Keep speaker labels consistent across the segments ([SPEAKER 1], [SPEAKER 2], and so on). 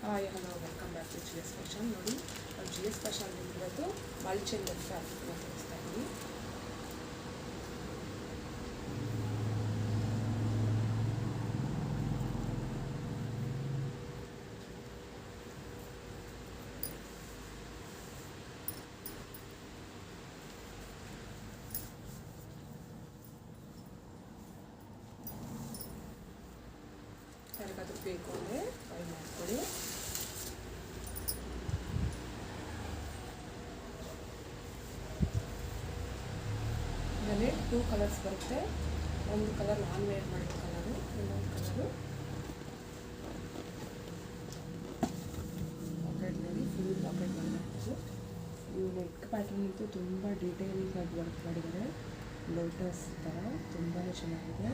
[SPEAKER 1] Hi hello welcome back to GS fashion. ನೋಡಿ ನಾವು GS fashion ಇವತ್ತು ಮಲ್ಚೆಂಡರ್ ಫ್ಯಾಬ್ರಿಕ್ನ ತೋರಿಸ್ತಾ ಇದ್ದೀವಿ. ಯಾರಿಗಾದ್ರೂ ಬೇಕು ಅಂದರೆ ಬೈ ಮಾಡ್ಕೊಳ್ಳಿ. ಇದರಲ್ಲಿ 2 ಕಲರ್ಸ್ ಬರುತ್ತೆ. ಒಂದು ಕಲರ್ ನಾನ್ ವೇರ್ ಮಾಡಿದ ಕಲರು, ಇನ್ನೊಂದು ಕಲರು ಪಾಕೆಟ್ ನೋಡಿ, ಫುಲ್ ಪಾಕೆಟ್ ಬಂದಿರೋದು. ಈ ನೆಕ್ ಪ್ಯಾಟರ್ನ್ ಅಂತೂ ತುಂಬ ಡೀಟೇಲಾಗಿ ವರ್ಕ್ ಮಾಡಿದ್ದಾರೆ. ಲೋಟಸ್ ಥರ ತುಂಬಾ ಚೆನ್ನಾಗಿದೆ.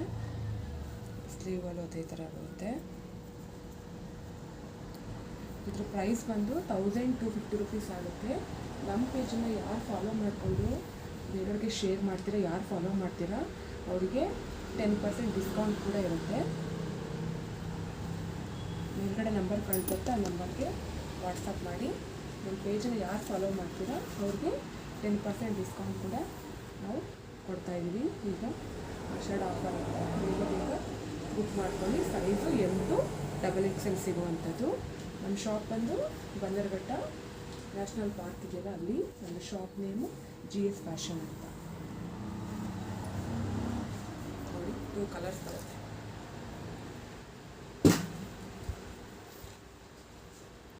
[SPEAKER 1] ಸ್ಲೀವಲ್ಲೂ ಅದೇ ಥರ ಬರುತ್ತೆ. ಇದ್ರ ಪ್ರೈಸ್ ಬಂದು 1250 ರುಪೀಸ್ ಆಗುತ್ತೆ. ನಮ್ಮ ಪೇಜನ್ನು ಯಾರು ಫಾಲೋ ಮಾಡಿಕೊಂಡು ಬೇರೆಯವ್ರಿಗೆ ಶೇರ್ ಮಾಡ್ತೀರಾ, ಯಾರು ಫಾಲೋ ಮಾಡ್ತೀರಾ ಅವರಿಗೆ 10% ಡಿಸ್ಕೌಂಟ್ ಕೂಡ ಇರುತ್ತೆ. ಮೇಲ್ಗಡೆ ನಂಬರ್ ಕಾಣ್ತತ್ತೆ, ಆ ನಂಬರ್ಗೆ ವಾಟ್ಸಪ್ ಮಾಡಿ. ನಮ್ಮ ಪೇಜನ್ನು ಯಾರು ಫಾಲೋ ಮಾಡ್ತೀರಾ ಅವ್ರಿಗೆ 10% ಡಿಸ್ಕೌಂಟ್ ಕೂಡ ನಾವು ಕೊಡ್ತಾಯಿದ್ದೀವಿ. ಈಗ ಆಷಾಢ ಆಫರ್ ಬೇಗ ಬುಕ್ ಮಾಡ್ಕೊಳ್ಳಿ. ಸೈಜು M2XXL ಸಿಗುವಂಥದ್ದು. ನಮ್ಮ ಶಾಪ್ ಬಂದು ಬಂದರಘಟ್ಟ ನ್ಯಾಷನಲ್ ಪಾರ್ಕ್ ಇದೆಯಲ್ಲ, ಅಲ್ಲಿ ನಮ್ಮ ಶಾಪ್ ನೇಮು GS ಫ್ಯಾಷನ್ ಅಂತ. ನೋಡಿ 2 ಕಲರ್ಸ್ ಬರುತ್ತೆ.